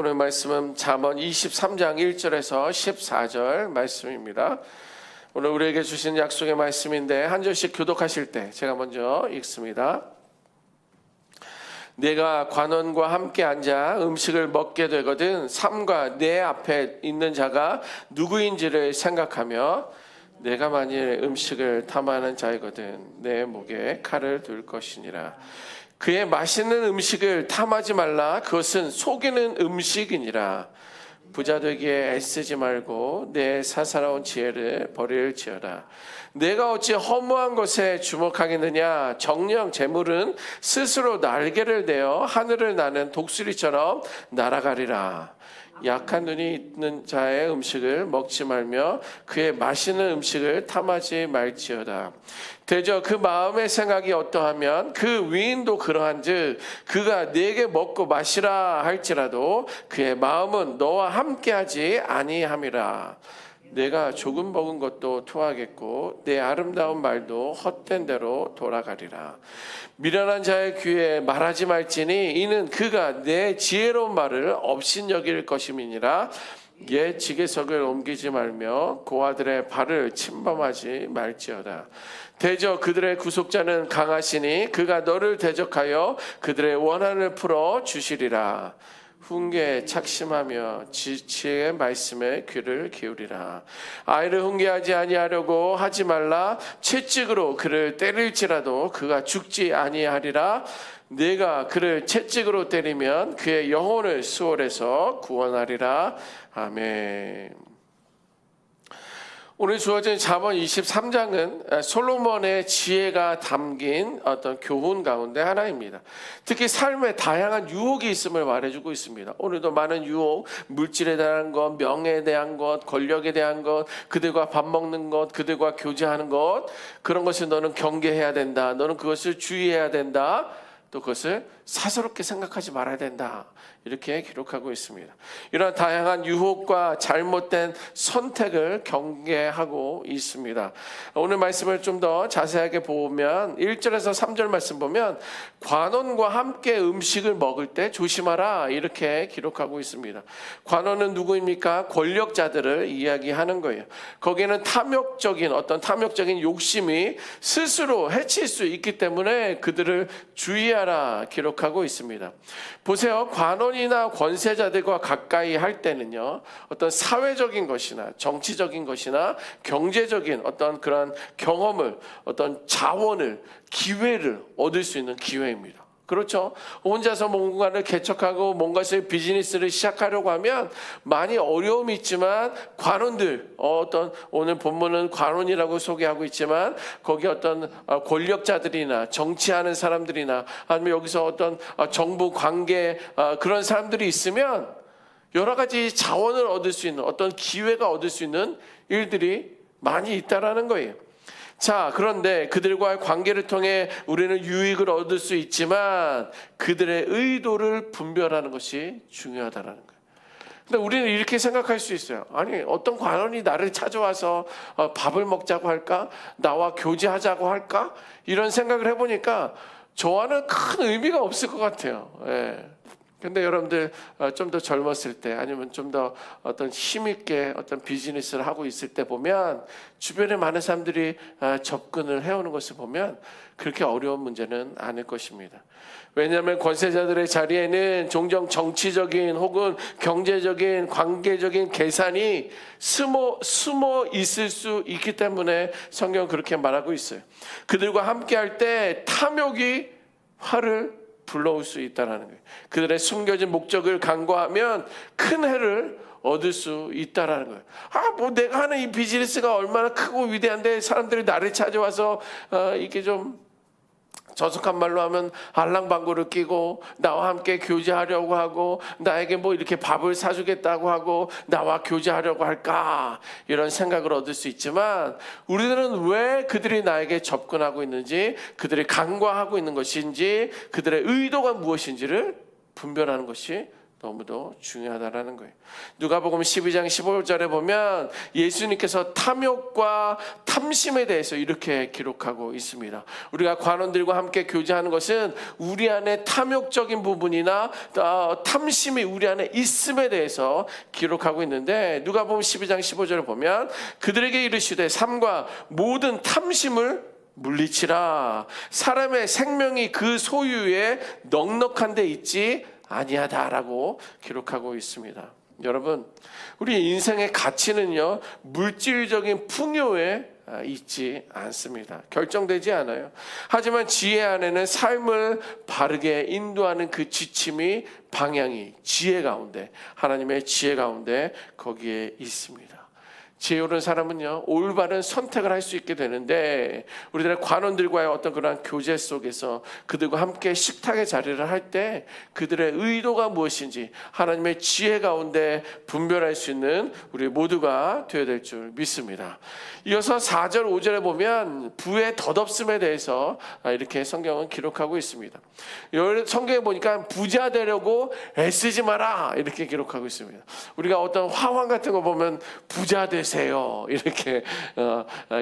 오늘 말씀은 잠언 23장 1절에서 14절 말씀입니다. 오늘 우리에게 주신 약속의 말씀인데 한 절씩 교독하실 때 제가 먼저 읽습니다. 내가 관원과 함께 앉아 음식을 먹게 되거든 삼가 내 앞에 있는 자가 누구인지를 생각하며 내가 만일 음식을 탐하는 자이거든 내 목에 칼을 둘 것이니라. 그의 맛있는 음식을 탐하지 말라. 그것은 속이는 음식이니라. 부자 되기에 애쓰지 말고 내 사사로운 지혜를 버릴지어다. 내가 어찌 허무한 것에 주목하겠느냐. 정녕 재물은 스스로 날개를 내어 하늘을 나는 독수리처럼 날아가리라. 약한 눈이 있는 자의 음식을 먹지 말며 그의 맛있는 음식을 탐하지 말지어다. 대저 그 마음의 생각이 어떠하면 그 위인도 그러한즉 그가 네게 먹고 마시라 할지라도 그의 마음은 너와 함께하지 아니함이라. 내가 조금 먹은 것도 토하겠고 내 아름다운 말도 헛된 대로 돌아가리라. 미련한 자의 귀에 말하지 말지니 이는 그가 내 지혜로운 말을 업신여길 것임이니라. 옛 지게석을 옮기지 말며 고아들의 발을 침범하지 말지어다. 대저 그들의 구속자는 강하시니 그가 너를 대적하여 그들의 원한을 풀어 주시리라. 훈계에 착심하며 지혜의 말씀에 귀를 기울이라. 아이를 훈계하지 아니하려고 하지 말라. 채찍으로 그를 때릴지라도 그가 죽지 아니하리라. 내가 그를 채찍으로 때리면 그의 영혼을 수월해서 구원하리라. 아멘. 오늘 주어진 잠언 23장은 솔로몬의 지혜가 담긴 어떤 교훈 가운데 하나입니다. 특히 삶에 다양한 유혹이 있음을 말해주고 있습니다. 오늘도 많은 유혹, 물질에 대한 것, 명예에 대한 것, 권력에 대한 것, 그들과 밥 먹는 것, 그들과 교제하는 것, 그런 것을 너는 경계해야 된다. 너는 그것을 주의해야 된다. 또 그것을 사사롭게 생각하지 말아야 된다. 이렇게 기록하고 있습니다. 이러한 다양한 유혹과 잘못된 선택을 경계하고 있습니다. 오늘 말씀을 좀 더 자세하게 보면 1절에서 3절 말씀 보면 관원과 함께 음식을 먹을 때 조심하라 이렇게 기록하고 있습니다. 관원은 누구입니까? 권력자들을 이야기하는 거예요. 거기에는 탐욕적인 욕심이 스스로 해칠 수 있기 때문에 그들을 주의하라 기록하고 있습니다. 보세요. 관원이나 권세자들과 가까이 할 때는요, 어떤 사회적인 것이나 정치적인 것이나 경제적인 어떤 그런 경험을, 어떤 자원을, 기회를 얻을 수 있는 기회입니다. 그렇죠. 혼자서 뭔가를 개척하고 뭔가를 비즈니스를 시작하려고 하면 많이 어려움이 있지만 관원들, 오늘 본문은 관원이라고 소개하고 있지만 거기 어떤 권력자들이나 정치하는 사람들이나 아니면 여기서 어떤 정부 관계 그런 사람들이 있으면 여러 가지 자원을 얻을 수 있는 어떤 기회가 얻을 수 있는 일들이 많이 있다라는 거예요. 자, 그런데 그들과의 관계를 통해 우리는 유익을 얻을 수 있지만 그들의 의도를 분별하는 것이 중요하다는 거예요. 근데 우리는 이렇게 생각할 수 있어요. 아니, 어떤 관원이 나를 찾아와서 밥을 먹자고 할까? 나와 교제하자고 할까? 이런 생각을 해보니까 저와는 큰 의미가 없을 것 같아요. 예. 근데 여러분들 좀 더 젊었을 때 아니면 좀 더 어떤 힘있게 어떤 비즈니스를 하고 있을 때 보면 주변에 많은 사람들이 접근을 해오는 것을 보면 그렇게 어려운 문제는 아닐 것입니다. 왜냐하면 권세자들의 자리에는 종종 정치적인 혹은 경제적인 관계적인 계산이 숨어 있을 수 있기 때문에 성경은 그렇게 말하고 있어요. 그들과 함께 할 때 탐욕이 화를 불러올 수 있다는 거예요. 그들의 숨겨진 목적을 간과하면 큰 해를 얻을 수 있다는 거예요. 뭐 내가 하는 이 비즈니스가 얼마나 크고 위대한데 사람들이 나를 찾아와서 이게 좀 저속한 말로 하면 알랑방구를 끼고 나와 함께 교제하려고 하고 나에게 뭐 이렇게 밥을 사주겠다고 하고 나와 교제하려고 할까 이런 생각을 얻을 수 있지만 우리들은 왜 그들이 나에게 접근하고 있는지 그들이 간과하고 있는 것인지 그들의 의도가 무엇인지를 분별하는 것이 너무도 중요하다라는 거예요. 누가복음 12장 15절에 보면 예수님께서 탐욕과 탐심에 대해서 이렇게 기록하고 있습니다. 우리가 관원들과 함께 교제하는 것은 우리 안에 탐욕적인 부분이나 탐심이 우리 안에 있음에 대해서 기록하고 있는데, 누가복음 12장 15절을 보면 그들에게 이르시되 삼가 모든 탐심을 물리치라. 사람의 생명이 그 소유에 넉넉한 데 있지 아니하다라고 기록하고 있습니다. 여러분, 우리 인생의 가치는요, 물질적인 풍요에 있지 않습니다. 결정되지 않아요. 하지만 지혜 안에는 삶을 바르게 인도하는 그 지침이, 방향이 지혜 가운데, 하나님의 지혜 가운데 거기에 있습니다. 지혜로운 사람은요, 올바른 선택을 할 수 있게 되는데, 우리들의 관원들과의 어떤 그런 교제 속에서 그들과 함께 식탁의 자리를 할 때 그들의 의도가 무엇인지 하나님의 지혜 가운데 분별할 수 있는 우리 모두가 되어야 될 줄 믿습니다. 이어서 4절 5절에 보면 부의 덧없음에 대해서 이렇게 성경은 기록하고 있습니다. 성경에 보니까 부자 되려고 애쓰지 마라 이렇게 기록하고 있습니다. 우리가 어떤 화환 같은 거 보면 부자 되세요 이렇게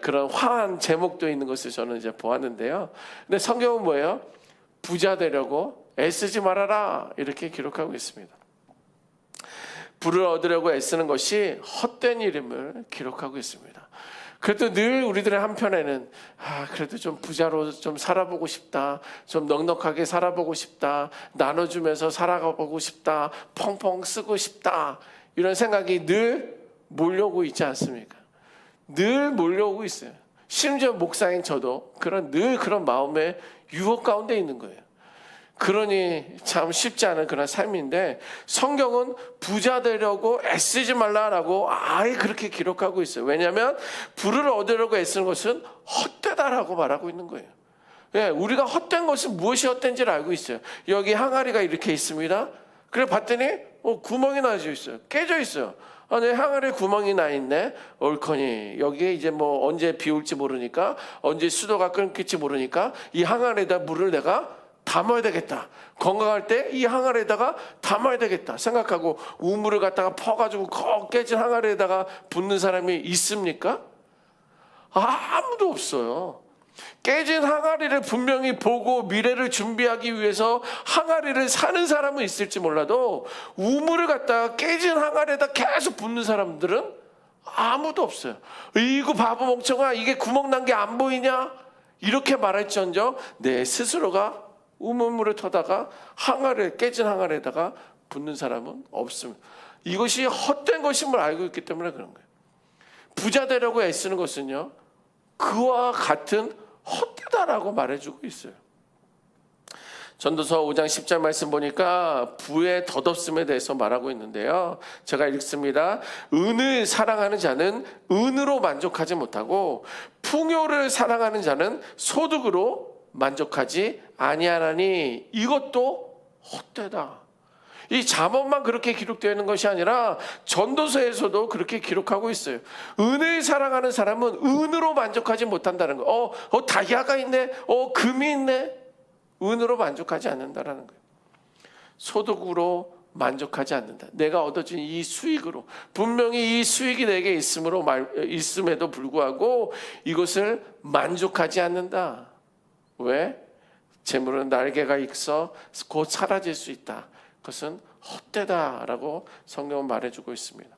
그런 화환 제목도 있는 것을 저는 이제 보았는데요. 근데 성경은 뭐예요? 부자 되려고 애쓰지 말아라 이렇게 기록하고 있습니다. 부를 얻으려고 애쓰는 것이 헛된 일임을 기록하고 있습니다. 그래도 늘 우리들의 한편에는 그래도 좀 부자로 좀 살아보고 싶다, 좀 넉넉하게 살아보고 싶다, 나눠주면서 살아가보고 싶다, 펑펑 쓰고 싶다, 이런 생각이 늘 몰려오고 있지 않습니까? 늘 몰려오고 있어요. 심지어 목사인 저도 늘 그런 마음의 유혹 가운데 있는 거예요. 그러니 참 쉽지 않은 그런 삶인데, 성경은 부자 되려고 애쓰지 말라라고 아예 그렇게 기록하고 있어요. 왜냐하면 부를 얻으려고 애쓰는 것은 헛되다라고 말하고 있는 거예요. 예, 우리가 헛된 것은 무엇이 헛된지를 알고 있어요. 여기 항아리가 이렇게 있습니다. 그래 봤더니 구멍이 나져 있어요. 깨져 있어요. 내 항아리에 구멍이 나 있네. 옳거니 여기에 이제 뭐 언제 비 올지 모르니까, 언제 수도가 끊길지 모르니까 이 항아리에다 물을 내가 담아야 되겠다. 건강할 때 이 항아리에다가 담아야 되겠다 생각하고 우물을 갖다가 퍼가지고 깨진 항아리에다가 붓는 사람이 있습니까? 아무도 없어요. 깨진 항아리를 분명히 보고 미래를 준비하기 위해서 항아리를 사는 사람은 있을지 몰라도 우물을 갖다가 깨진 항아리에다 계속 붓는 사람들은 아무도 없어요. 이거 바보 멍청아, 이게 구멍 난 게 안 보이냐? 이렇게 말할지언정 내 스스로가 우물물을 터다가 깨진 항아리에다가 붓는 사람은 없습니다. 이것이 헛된 것임을 알고 있기 때문에 그런 거예요. 부자 되려고 애쓰는 것은요, 그와 같은 헛되다라고 말해주고 있어요. 전도서 5장 10절 말씀 보니까 부의 덧없음에 대해서 말하고 있는데요. 제가 읽습니다. 은을 사랑하는 자는 은으로 만족하지 못하고 풍요를 사랑하는 자는 소득으로 만족하지 아니하나니 이것도 헛되다. 이 잠언만 그렇게 기록되어 있는 것이 아니라 전도서에서도 그렇게 기록하고 있어요. 은을 사랑하는 사람은 은으로 만족하지 못한다는 거. 다이아가 있네, 금이 있네. 은으로 만족하지 않는다라는 거예요. 소득으로 만족하지 않는다. 내가 얻어진 이 수익으로, 분명히 이 수익이 내게 있음에도 불구하고 이것을 만족하지 않는다. 왜? 재물은 날개가 있어 곧 사라질 수 있다. 그것은 헛되다라고 성경은 말해주고 있습니다.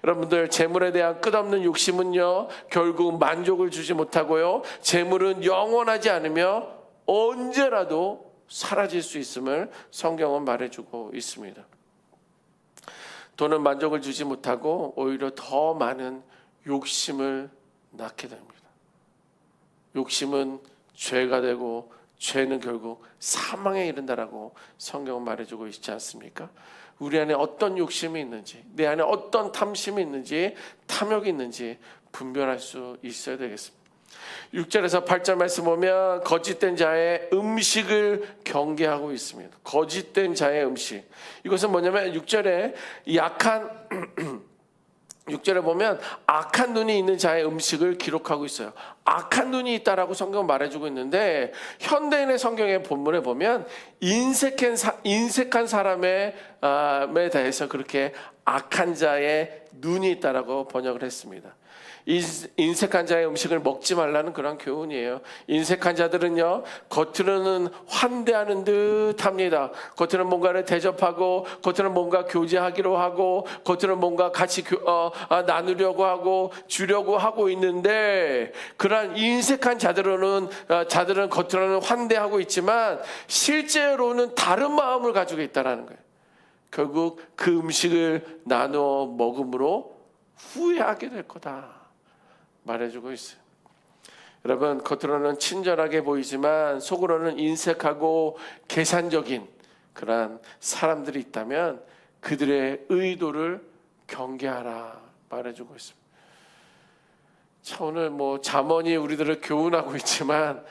여러분들, 재물에 대한 끝없는 욕심은요, 결국 만족을 주지 못하고요, 재물은 영원하지 않으며 언제라도 사라질 수 있음을 성경은 말해주고 있습니다. 돈은 만족을 주지 못하고 오히려 더 많은 욕심을 낳게 됩니다. 욕심은 죄가 되고 죄는 결국 사망에 이른다라고 성경은 말해주고 있지 않습니까? 우리 안에 어떤 욕심이 있는지, 내 안에 어떤 탐심이 있는지, 탐욕이 있는지 분별할 수 있어야 되겠습니다. 6절에서 8절 말씀 보면 거짓된 자의 음식을 경계하고 있습니다. 거짓된 자의 음식. 이것은 뭐냐면 6절에 6절에 보면 악한 눈이 있는 자의 음식을 기록하고 있어요. 악한 눈이 있다라고 성경은 말해주고 있는데, 현대인의 성경의 본문에 보면 인색한 사람에 대해서 그렇게 악한 자의 눈이 있다라고 번역을 했습니다. 인색한 자의 음식을 먹지 말라는 그런 교훈이에요. 인색한 자들은요, 겉으로는 환대하는 듯 합니다. 겉으로는 뭔가를 대접하고, 겉으로는 뭔가 교제하기로 하고, 겉으로는 뭔가 같이 나누려고 하고 주려고 하고 있는데, 그러한 인색한 자들은 겉으로는 환대하고 있지만 실제로는 다른 마음을 가지고 있다는 거예요. 결국 그 음식을 나누어 먹음으로 후회하게 될 거다 말해주고 있어요. 여러분, 겉으로는 친절하게 보이지만 속으로는 인색하고 계산적인 그러한 사람들이 있다면 그들의 의도를 경계하라 말해주고 있습니다. 자, 오늘 잠언이 우리들을 교훈하고 있지만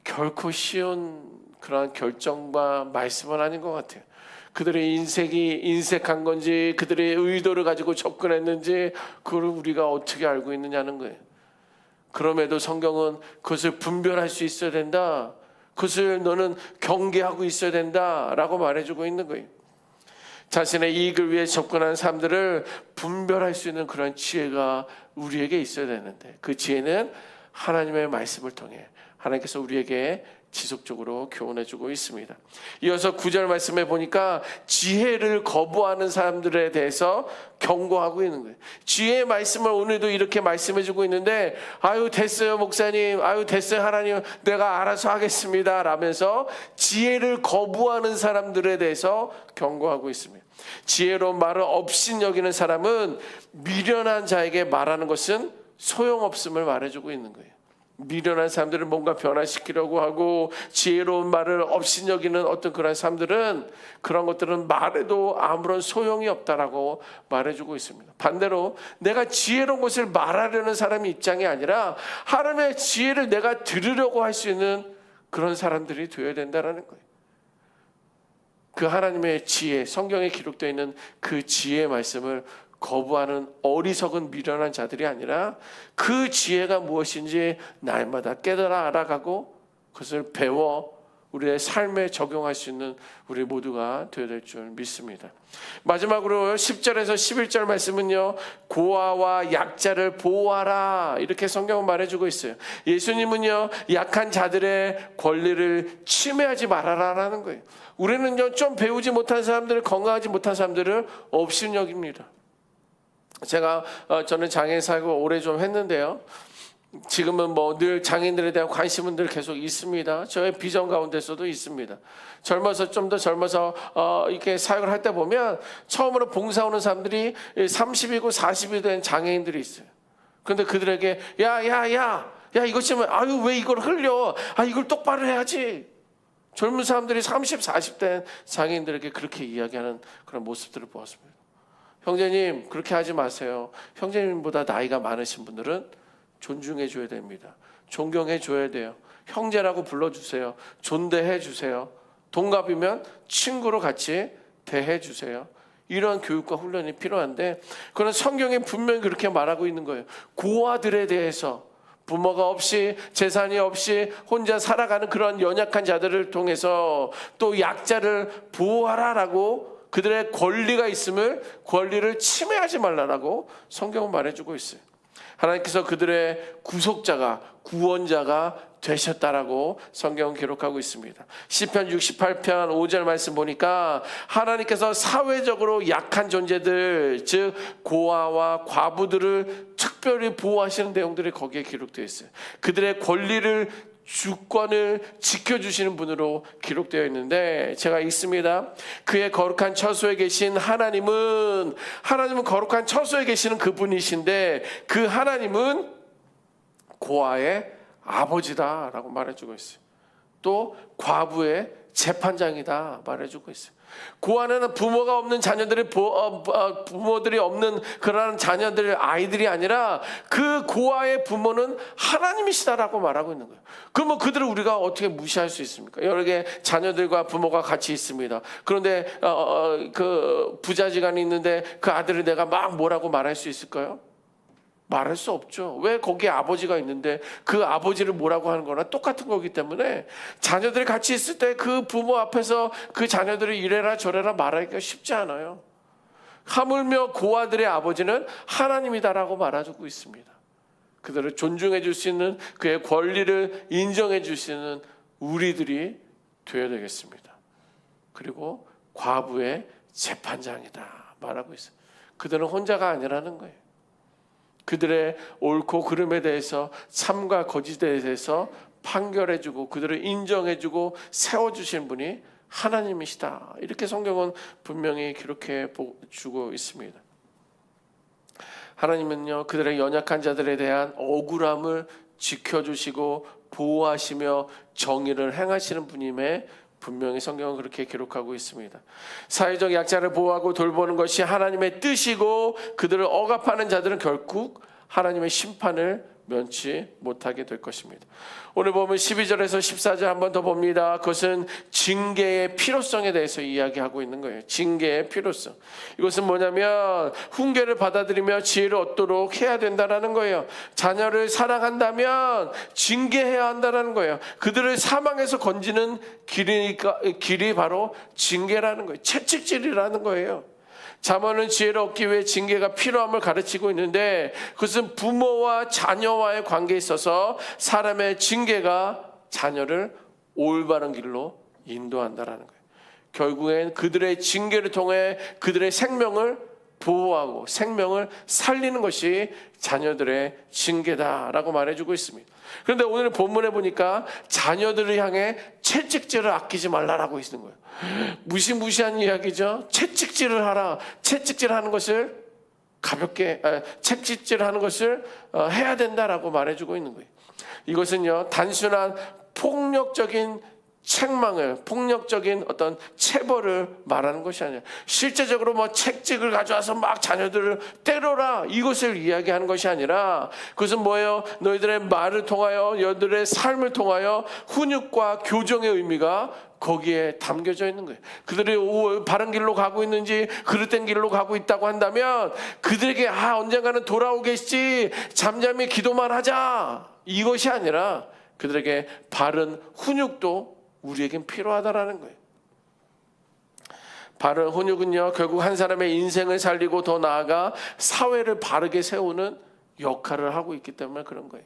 결코 쉬운 그러한 결정과 말씀은 아닌 것 같아요. 그들의 인색이 인색한 건지, 그들의 의도를 가지고 접근했는지, 그걸 우리가 어떻게 알고 있느냐는 거예요. 그럼에도 성경은 그것을 분별할 수 있어야 된다, 그것을 너는 경계하고 있어야 된다라고 말해주고 있는 거예요. 자신의 이익을 위해 접근하는 사람들을 분별할 수 있는 그런 지혜가 우리에게 있어야 되는데, 그 지혜는 하나님의 말씀을 통해 하나님께서 우리에게 지속적으로 교훈해주고 있습니다. 이어서 9절 말씀에 보니까 지혜를 거부하는 사람들에 대해서 경고하고 있는 거예요. 지혜의 말씀을 오늘도 이렇게 말씀해주고 있는데, 아유 됐어요 목사님, 아유 됐어요 하나님, 내가 알아서 하겠습니다 라면서 지혜를 거부하는 사람들에 대해서 경고하고 있습니다. 지혜로운 말을 업신여기는 사람은 미련한 자에게 말하는 것은 소용없음을 말해주고 있는 거예요. 미련한 사람들을 뭔가 변화시키려고 하고 지혜로운 말을 업신여기는 어떤 그런 사람들은 그런 것들은 말해도 아무런 소용이 없다라고 말해주고 있습니다. 반대로 내가 지혜로운 것을 말하려는 사람의 입장이 아니라 하나님의 지혜를 내가 들으려고 할 수 있는 그런 사람들이 되어야 된다는 거예요. 그 하나님의 지혜, 성경에 기록되어 있는 그 지혜의 말씀을 거부하는 어리석은 미련한 자들이 아니라 그 지혜가 무엇인지 날마다 깨달아 알아가고 그것을 배워 우리의 삶에 적용할 수 있는 우리 모두가 되어야 될 줄 믿습니다. 마지막으로 10절에서 11절 말씀은요, 고아와 약자를 보호하라 이렇게 성경은 말해주고 있어요. 예수님은요, 약한 자들의 권리를 침해하지 말아라라는 거예요. 우리는요, 좀 배우지 못한 사람들을, 건강하지 못한 사람들을 업신여깁니다. 저는 장애인 사역을 오래 좀 했는데요, 지금은 늘 장애인들에 대한 관심은 늘 계속 있습니다. 저의 비전 가운데서도 있습니다. 좀 더 젊어서 이렇게 사역을 할 때 보면 처음으로 봉사 오는 사람들이 30이고 40이 된 장애인들이 있어요. 그런데 그들에게 야 이것 좀 아유 왜 이걸 흘려? 이걸 똑바로 해야지. 젊은 사람들이 30, 40 된 장애인들에게 그렇게 이야기하는 그런 모습들을 보았습니다. 형제님 그렇게 하지 마세요. 형제님보다 나이가 많으신 분들은 존중해 줘야 됩니다. 존경해 줘야 돼요. 형제라고 불러주세요. 존대해 주세요. 동갑이면 친구로 같이 대해 주세요. 이런 교육과 훈련이 필요한데, 그런 성경에 분명히 그렇게 말하고 있는 거예요. 고아들에 대해서, 부모가 없이 재산이 없이 혼자 살아가는 그런 연약한 자들을 통해서 또 약자를 보호하라라고, 그들의 권리가 있음을, 권리를 침해하지 말라라고 성경은 말해주고 있어요. 하나님께서 그들의 구속자가, 구원자가 되셨다라고 성경은 기록하고 있습니다. 시편 68편 5절 말씀 보니까 하나님께서 사회적으로 약한 존재들, 즉 고아와 과부들을 특별히 보호하시는 내용들이 거기에 기록되어 있어요. 그들의 권리를, 주권을 지켜주시는 분으로 기록되어 있는데, 제가 읽습니다. 그의 거룩한 처소에 계신 하나님은 거룩한 처소에 계시는 그분이신데 그 하나님은 고아의 아버지다 라고 말해주고 있어요. 또 과부의 재판장이다 말해주고 있어요. 고아는 부모가 없는 자녀들이, 부모들이 없는 그러한 자녀들, 아이들이 아니라 그 고아의 부모는 하나님이시다라고 말하고 있는 거예요. 그러면 그들을 우리가 어떻게 무시할 수 있습니까? 여러 개 자녀들과 부모가 같이 있습니다. 그런데 그 부자지간이 있는데 그 아들을 내가 막 뭐라고 말할 수 있을까요? 말할 수 없죠. 왜 거기에 아버지가 있는데 그 아버지를 뭐라고 하는 거나 똑같은 거기 때문에 자녀들이 같이 있을 때 그 부모 앞에서 그 자녀들이 이래라 저래라 말하기가 쉽지 않아요. 하물며 고아들의 아버지는 하나님이다라고 말해주고 있습니다. 그들을 존중해 줄 수 있는 그의 권리를 인정해 줄 수 있는 우리들이 되어야 되겠습니다. 그리고 과부의 재판장이다 말하고 있어요. 그들은 혼자가 아니라는 거예요. 그들의 옳고 그름에 대해서 참과 거짓에 대해서 판결해주고 그들을 인정해주고 세워주신 분이 하나님이시다. 이렇게 성경은 분명히 기록해 주고 있습니다. 하나님은요, 그들의 연약한 자들에 대한 억울함을 지켜주시고 보호하시며 정의를 행하시는 분임에 분명히 성경은 그렇게 기록하고 있습니다. 사회적 약자를 보호하고 돌보는 것이 하나님의 뜻이고 그들을 억압하는 자들은 결국 하나님의 심판을 면치 못하게 될 것입니다. 오늘 보면 12절에서 14절 한 번 더 봅니다. 그것은 징계의 필요성에 대해서 이야기하고 있는 거예요. 징계의 필요성. 이것은 뭐냐면 훈계를 받아들이며 지혜를 얻도록 해야 된다는 거예요. 자녀를 사랑한다면 징계해야 한다는 거예요. 그들을 사망에서 건지는 길이 바로 징계라는 거예요. 채찍질이라는 거예요. 자녀는 지혜를 얻기 위해 징계가 필요함을 가르치고 있는데 그것은 부모와 자녀와의 관계에 있어서 사람의 징계가 자녀를 올바른 길로 인도한다는 거예요. 결국엔 그들의 징계를 통해 그들의 생명을 보호하고 생명을 살리는 것이 자녀들의 징계다라고 말해주고 있습니다. 그런데 오늘 본문에 보니까 자녀들을 향해 채찍질을 아끼지 말라라고 있는 거예요. 무시무시한 이야기죠. 채찍질을 하라. 채찍질하는 것을 가볍게 채찍질하는 것을 해야 된다라고 말해주고 있는 거예요. 이것은요 단순한 폭력적인 책망을 폭력적인 어떤 체벌을 말하는 것이 아니라 실제적으로 뭐 채찍을 가져와서 막 자녀들을 때려라 이것을 이야기하는 것이 아니라 그것은 뭐예요? 너희들의 말을 통하여 너희들의 삶을 통하여 훈육과 교정의 의미가 거기에 담겨져 있는 거예요. 그들이 바른 길로 가고 있는지 그릇된 길로 가고 있다고 한다면 그들에게 언젠가는 돌아오겠지 잠잠히 기도만 하자 이것이 아니라 그들에게 바른 훈육도 우리에겐 필요하다라는 거예요. 바른 훈육은요 결국 한 사람의 인생을 살리고 더 나아가 사회를 바르게 세우는 역할을 하고 있기 때문에 그런 거예요.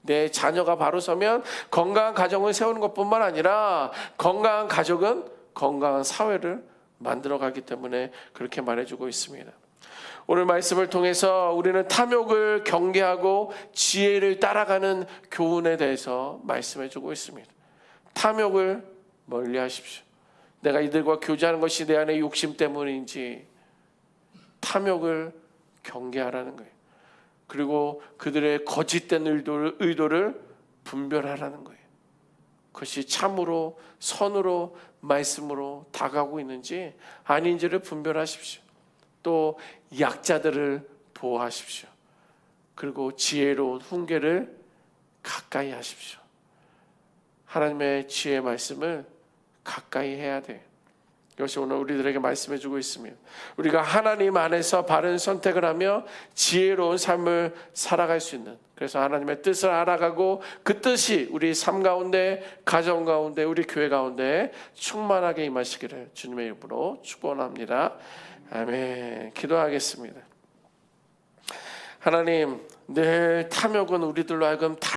내 자녀가 바로 서면 건강한 가정을 세우는 것뿐만 아니라 건강한 가족은 건강한 사회를 만들어가기 때문에 그렇게 말해주고 있습니다. 오늘 말씀을 통해서 우리는 탐욕을 경계하고 지혜를 따라가는 교훈에 대해서 말씀해주고 있습니다. 탐욕을 멀리하십시오. 내가 이들과 교제하는 것이 내 안의 욕심 때문인지 탐욕을 경계하라는 거예요. 그리고 그들의 거짓된 의도를 분별하라는 거예요. 그것이 참으로 선으로 말씀으로 다가오고 있는지 아닌지를 분별하십시오. 또 약자들을 보호하십시오. 그리고 지혜로운 훈계를 가까이 하십시오. 하나님의 지혜의 말씀을 가까이 해야 돼요. 이것이 오늘 우리들에게 말씀해주고 있습니다. 우리가 하나님 안에서 바른 선택을 하며 지혜로운 삶을 살아갈 수 있는 그래서 하나님의 뜻을 알아가고 그 뜻이 우리 삶 가운데 가정 가운데 우리 교회 가운데 충만하게 임하시기를 주님의 이름으로 축원합니다. 아멘. 기도하겠습니다. 하나님 늘 탐욕은 우리들로 하여금